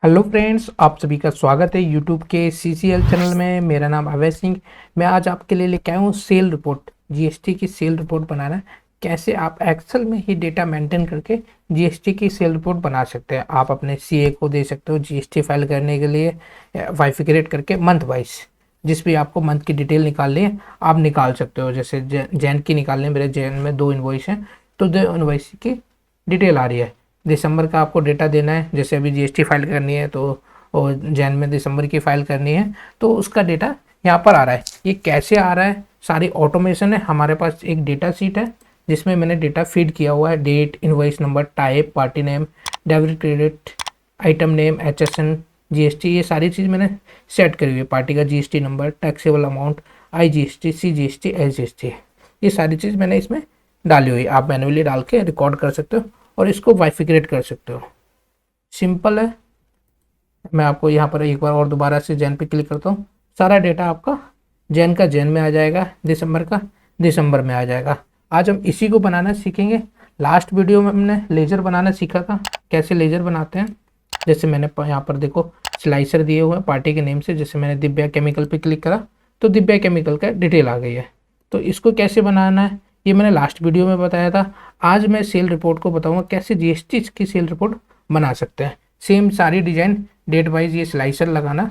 Hello friends, आप सभी का स्वागत है यूट्यूब के सीसीएल चैनल में। मेरा नाम अवय सिंह। मैं आज आपके लिए लेके आया हूँ सेल रिपोर्ट, जीएसटी की सेल रिपोर्ट बनाना। कैसे आप एक्सेल में ही डेटा मेंटेन करके जीएसटी की सेल रिपोर्ट बना सकते हैं। आप अपने सीए को दे सकते हो जीएसटी फाइल करने के लिए, वाइफिकेट करके मंथ वाइज जिस भी आपको मंथ की डिटेल निकालनी है आप निकाल सकते हो। जैसे जैन की निकालनी है, मेरे जैन में 2 इन्वॉइस हैं तो 2 इन्वॉइस की डिटेल आ रही है। दिसंबर का आपको डेटा देना है, जैसे अभी जीएसटी फाइल करनी है तो और जैन में दिसंबर की फाइल करनी है तो उसका डेटा यहाँ पर आ रहा है। ये कैसे आ रहा है, सारी ऑटोमेशन है। हमारे पास एक डेटा शीट है जिसमें मैंने डेटा फीड किया हुआ है, date, invoice number, type, party name, debit credit, item name, HSN, GST, ये सारी चीज़ मैंने सेट करी हुई है। पार्टी का GST number, taxable amount, IGST, CGST, SGST, ये सारी चीज़ मैंने इसमें डाली हुई है। आप मैनुअली डाल के रिकॉर्ड कर सकते हो और इसको वाइफिकेट कर सकते हो। सिंपल है। मैं आपको यहाँ पर एक बार और दोबारा से जैन पे क्लिक करता हूँ। सारा डेटा आपका जैन का जैन में आ जाएगा, दिसंबर का दिसंबर में आ जाएगा। आज हम इसी को बनाना सीखेंगे। लास्ट वीडियो में हमने लेजर बनाना सीखा था, कैसे लेजर बनाते हैं। जैसे मैंने यहाँ पर देखो स्लाइसर दिए हुए हैं पार्टी के नेम से। जैसे मैंने दिव्या केमिकल पे क्लिक करा तो दिव्या केमिकल का डिटेल आ गई है। तो इसको कैसे बनाना है ये मैंने लास्ट वीडियो में बताया था। आज मैं सेल रिपोर्ट को बताऊंगा कैसे जीएसटी की सेल रिपोर्ट बना सकते हैं। सेम सारी डिजाइन डेट वाइज, ये स्लाइसर लगाना,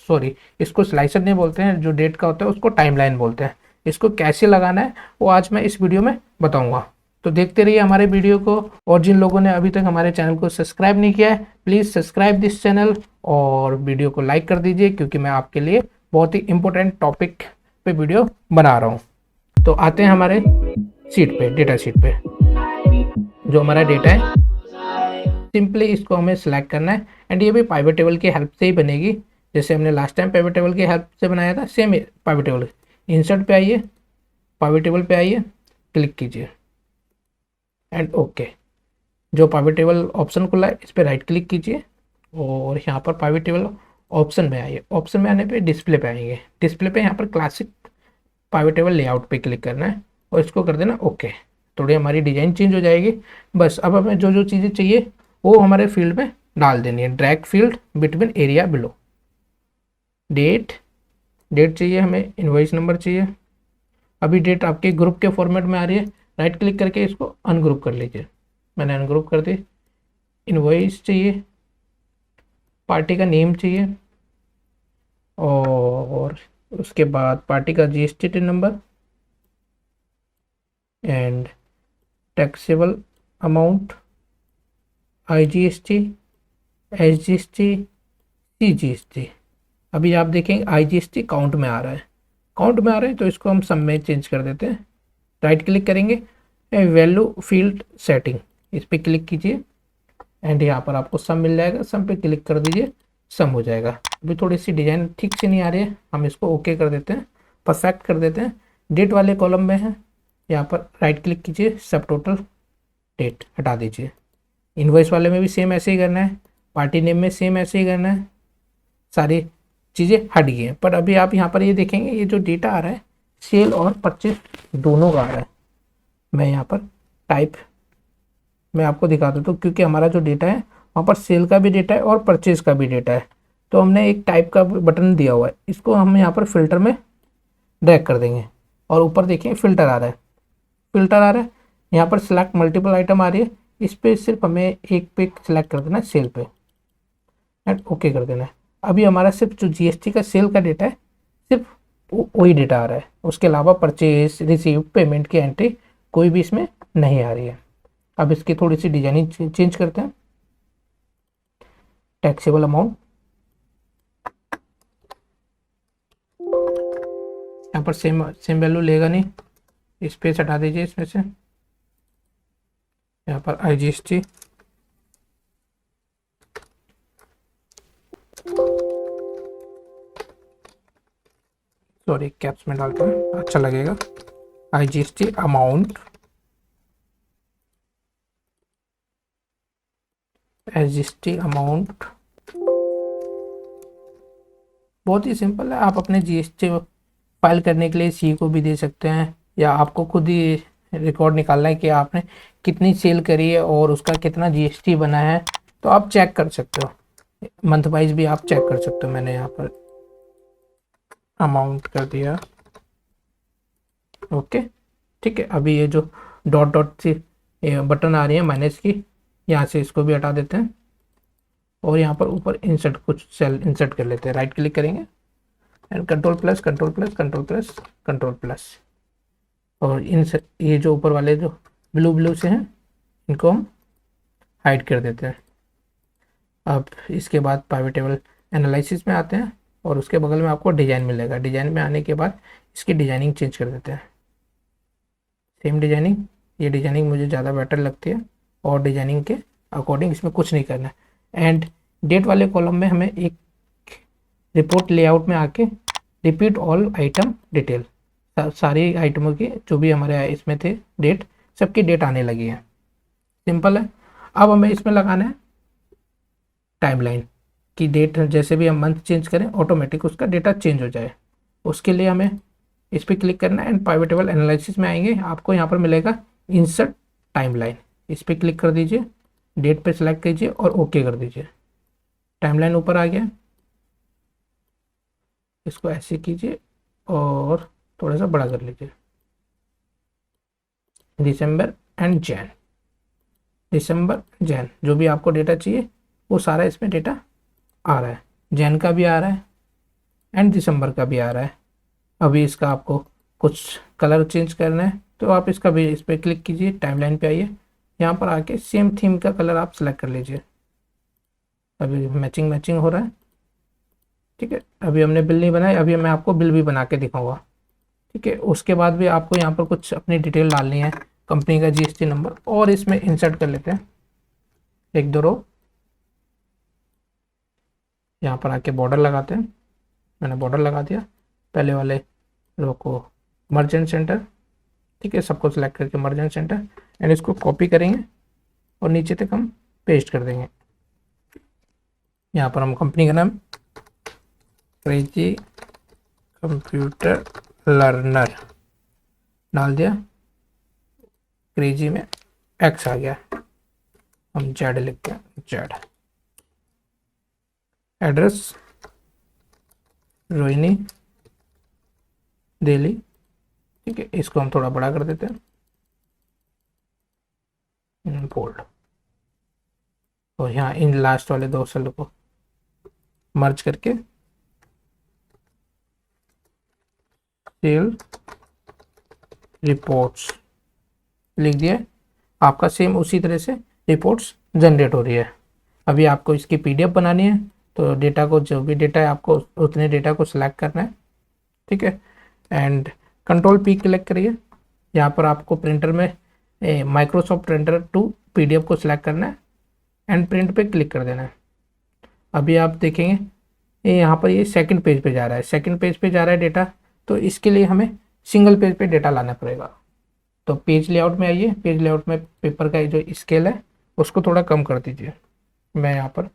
सॉरी इसको स्लाइसर नहीं बोलते हैं, जो डेट का होता है उसको टाइमलाइन बोलते हैं। इसको कैसे लगाना है वो आज मैं इस वीडियो में बताऊंगा। तो देखते रहिए हमारे वीडियो को। और जिन लोगों ने अभी तक हमारे चैनल को सब्सक्राइब नहीं किया है प्लीज़ सब्सक्राइब दिस चैनल और वीडियो को लाइक कर दीजिए, क्योंकि मैं आपके लिए बहुत ही इंपॉर्टेंट टॉपिक पे वीडियो बना रहा हूँ। तो आते हैं हमारे शीट पे, डेटा शीट पे। जो हमारा डेटा है सिंपली इसको हमें सिलेक्ट करना है एंड ये भी पाइवट टेबल की हेल्प से ही बनेगी। जैसे हमने लास्ट टाइम पाइवट टेबल की हेल्प से बनाया था, सेम पाइवट टेबल। इंसर्ट पे आइए, पाइवट टेबल पे आइए, क्लिक कीजिए एंड ओके। जो पाइवट टेबल ऑप्शन खुला है इस पर राइट क्लिक कीजिए और यहाँ पर पाइवट टेबल ऑप्शन में आइए। ऑप्शन में आने पे डिस्प्ले पे आएंगे। डिस्प्ले पे यहाँ पर क्लासिक पाइवट टेबल लेआउट पे क्लिक करना है और इसको कर देना ओके। थोड़ी हमारी डिज़ाइन चेंज हो जाएगी। बस अब हमें जो जो चीज़ें चाहिए वो हमारे फील्ड में डाल देनी है। Drag field between area below. Date, date चाहिए हमें, इनवॉइस नंबर चाहिए। अभी डेट आपके ग्रुप के फॉर्मेट में आ रही है, राइट क्लिक करके इसको अनग्रुप कर लीजिए। मैंने अनग्रुप कर दी। इनवॉइस चाहिए, पार्टी का नेम चाहिए और उसके बाद पार्टी का GST number and taxable amount, IGST, SGST, CGST. अभी आप देखेंगे आईजीएसटी काउंट में आ रहा है, काउंट में आ रहा है तो इसको हम सम में चेंज कर देते हैं। राइट क्लिक करेंगे, वैल्यू फील्ड सेटिंग, इस पर क्लिक कीजिए एंड यहाँ पर आपको सम मिल जाएगा। सम पे क्लिक कर दीजिए, सम हो जाएगा। अभी थोड़ी सी डिजाइन ठीक से नहीं आ रही है, हम इसको ओके कर देते हैं, परफेक्ट कर देते हैं। डेट वाले कॉलम में है, यहाँ पर राइट क्लिक कीजिए, सब टोटल डेट हटा दीजिए। इनवॉइस वाले में भी सेम ऐसे ही करना है, पार्टी नेम में सेम ऐसे ही करना है। सारी चीज़ें हट गई हैं। पर अभी आप यहाँ पर ये देखेंगे ये जो डेटा आ रहा है सेल और परचेज दोनों का आ रहा है। मैं यहाँ पर टाइप मैं आपको दिखा देता हूँ, क्योंकि हमारा जो डेटा है वहाँ पर सेल का भी डेटा है और परचेज का भी डेटा है। तो हमने एक टाइप का बटन दिया हुआ है, इसको हम यहाँ पर फिल्टर में ड्रैग कर देंगे और ऊपर देखिए फिल्टर आ रहा है, फिल्टर आ रहा है। यहाँ पर सिलेक्ट मल्टीपल आइटम आ रही है, इस पर सिर्फ हमें एक पे सिलेक्ट कर देना है, सेल पे एंड ओके कर देना है। अभी हमारा सिर्फ जो जीएसटी का सेल का डेटा है सिर्फ वही डेटा आ रहा है, उसके अलावा परचेज, रिसीव, पेमेंट की एंट्री कोई भी इसमें नहीं आ रही है। अब इसकी थोड़ी सी डिजाइनिंग चेंज करते हैं। टैक्सेबल अमाउंट, यहाँ पर सेम सेम वैल्यू लेगा नहीं, स्पेस हटा दीजिए इसमें से। यहाँ पर आईजीएसटी, सॉरी कैप्स में डालते हैं अच्छा लगेगा। IGST amount, SGST amount. बहुत ही सिंपल है। आप अपने जीएसटी फाइल करने के लिए सी को भी दे सकते हैं, या आपको खुद ही रिकॉर्ड निकालना है कि आपने कितनी सेल करी है और उसका कितना जीएसटी बना है, तो आप चेक कर सकते हो। मंथ वाइज भी आप चेक कर सकते हो। मैंने यहाँ पर अमाउंट कर दिया, ओके ठीक है। अभी ये जो डॉट डॉट सी बटन आ रही है माइनस की, यहाँ से इसको भी हटा देते हैं और यहाँ पर ऊपर इंसर्ट कुछ सेल इंसर्ट कर लेते हैं। राइट क्लिक करेंगे and control plus control plus control plus control plus, और इन ये जो ऊपर वाले जो ब्लू ब्लू से हैं इनको हम हाइड कर देते हैं। अब इसके बाद पाइवट टेबल एनालिसिस में आते हैं और उसके बगल में आपको डिज़ाइन मिलेगा। डिज़ाइन में आने के बाद इसकी डिज़ाइनिंग चेंज कर देते हैं। सेम डिज़ाइनिंग, ये डिज़ाइनिंग मुझे ज़्यादा बेटर लगती है और डिज़ाइनिंग के अकॉर्डिंग इसमें कुछ नहीं करना है। एंड डेट वाले कॉलम में हमें एक रिपोर्ट लेआउट में आके रिपीट ऑल आइटम डिटेल, सारी आइटमों की जो भी हमारे इसमें थे डेट, सबकी डेट आने लगी है। सिंपल है। अब हमें इसमें लगाना है टाइमलाइन की डेट, जैसे भी हम मंथ चेंज करें ऑटोमेटिक उसका डेटा चेंज हो जाए। उसके लिए हमें इस पर क्लिक करना है एंड पाइवट टेबल एनालिसिस में आएंगे, आपको यहाँ पर मिलेगा इंसर्ट टाइमलाइन। इस पर क्लिक कर दीजिए, डेट पे सेलेक्ट कीजिए और ओके कर दीजिए। टाइमलाइन ऊपर आ गया, इसको ऐसे कीजिए और थोड़ा सा बड़ा कर लीजिए। दिसंबर एंड जैन, दिसंबर जैन जो भी आपको डेटा चाहिए वो सारा इसमें डेटा आ रहा है। जैन का भी आ रहा है एंड दिसंबर का भी आ रहा है। अभी इसका आपको कुछ कलर चेंज करना है तो आप इसका भी इस पर क्लिक कीजिए, टाइमलाइन पे आइए, यहाँ पर आके सेम थीम का कलर आप सेलेक्ट कर लीजिए। अभी मैचिंग मैचिंग हो रहा है, ठीक है। अभी हमने बिल नहीं बनाया, अभी मैं आपको बिल भी बना के दिखाऊंगा, ठीक है। उसके बाद भी आपको यहाँ पर कुछ अपनी डिटेल डालनी है, कंपनी का जीएसटी नंबर, और इसमें इंसर्ट कर लेते हैं एक दो रो। यहाँ पर आके बॉर्डर लगाते हैं, मैंने बॉर्डर लगा दिया। पहले वाले रो को मर्चेंट सेंटर, ठीक है, सबको सिलेक्ट करके मर्चेंट सेंटर, एंड इसको कॉपी करेंगे और नीचे तक हम पेस्ट कर देंगे। यहाँ पर हम कंपनी का नाम क्रेजी कंप्यूटर लर्नर डाल दिया, क्रेजी में एक्स आ गया, हम जेड लिखते हैं, जेड। एड्रेस रोहिणी दिल्ली, ठीक है, इसको हम थोड़ा बड़ा कर देते हैं, बोल्ड, और यहाँ इन लास्ट वाले दो सेल को मर्ज करके सेल रिपोर्ट्स लिख दिया। आपका सेम उसी तरह से रिपोर्ट्स जनरेट हो रही है। अभी आपको इसकी पीडीएफ बनानी है तो डेटा को, जो भी डेटा है आपको उतने डेटा को सिलेक्ट करना है, ठीक है। एंड कंट्रोल पी क्लिक करिए, यहाँ पर आपको प्रिंटर में माइक्रोसॉफ्ट प्रिंटर 2 पीडीएफ को सिलेक्ट करना है एंड प्रिंट पे क्लिक कर देना है। अभी आप देखेंगे यहाँ पर ये सेकंड पेज पे जा रहा है, सेकंड पेज पे जा रहा है डेटा, तो इसके लिए हमें सिंगल पेज पे डेटा लाना पड़ेगा। तो पेज लेआउट में आइए, पेज लेआउट में पेपर का जो स्केल है उसको थोड़ा कम कर दीजिए, मैं यहाँ पर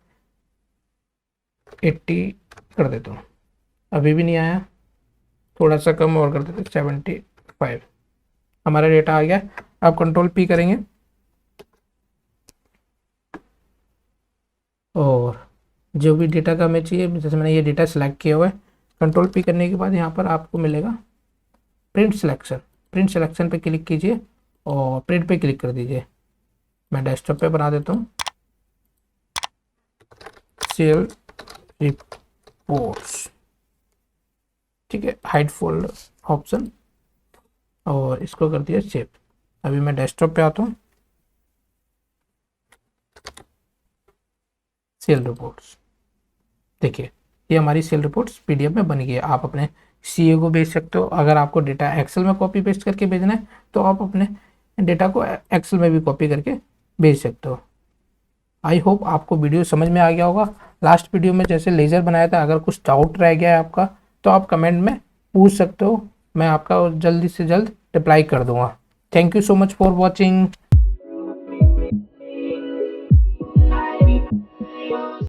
80 कर देता हूँ। अभी भी नहीं आया, थोड़ा सा कम और कर देते 75। हमारा डेटा आ गया। अब कंट्रोल पी करेंगे और जो भी डेटा का हमें चाहिए, जैसे मैंने ये डेटा सेलेक्ट किया हुआ है, कंट्रोल पी करने के बाद यहाँ पर आपको मिलेगा प्रिंट सिलेक्शन। प्रिंट सिलेक्शन पे क्लिक कीजिए और प्रिंट पे क्लिक कर दीजिए। मैं डेस्कटॉप पे बना देता हूँ, सेल रिपोर्ट्स, ठीक है, हाइड फोल्डर ऑप्शन, और इसको कर दिया सेव। अभी मैं डेस्कटॉप पे आता हूँ, सेल रिपोर्ट्स, देखिए ये हमारी सेल रिपोर्ट्स पीडीएफ में बन गई है। आप अपने सीए को भेज सकते हो। अगर आपको डेटा एक्सेल में कॉपी पेस्ट करके भेजना है तो आप अपने डेटा को एक्सेल में भी कॉपी करके भेज सकते हो। आई होप आपको वीडियो समझ में आ गया होगा। लास्ट वीडियो में जैसे लेजर बनाया था, अगर कुछ डाउट रह गया है आपका तो आप कमेंट में पूछ सकते हो, मैं आपका जल्दी से जल्द रिप्लाई कर दूंगा। Thank you so much for watching.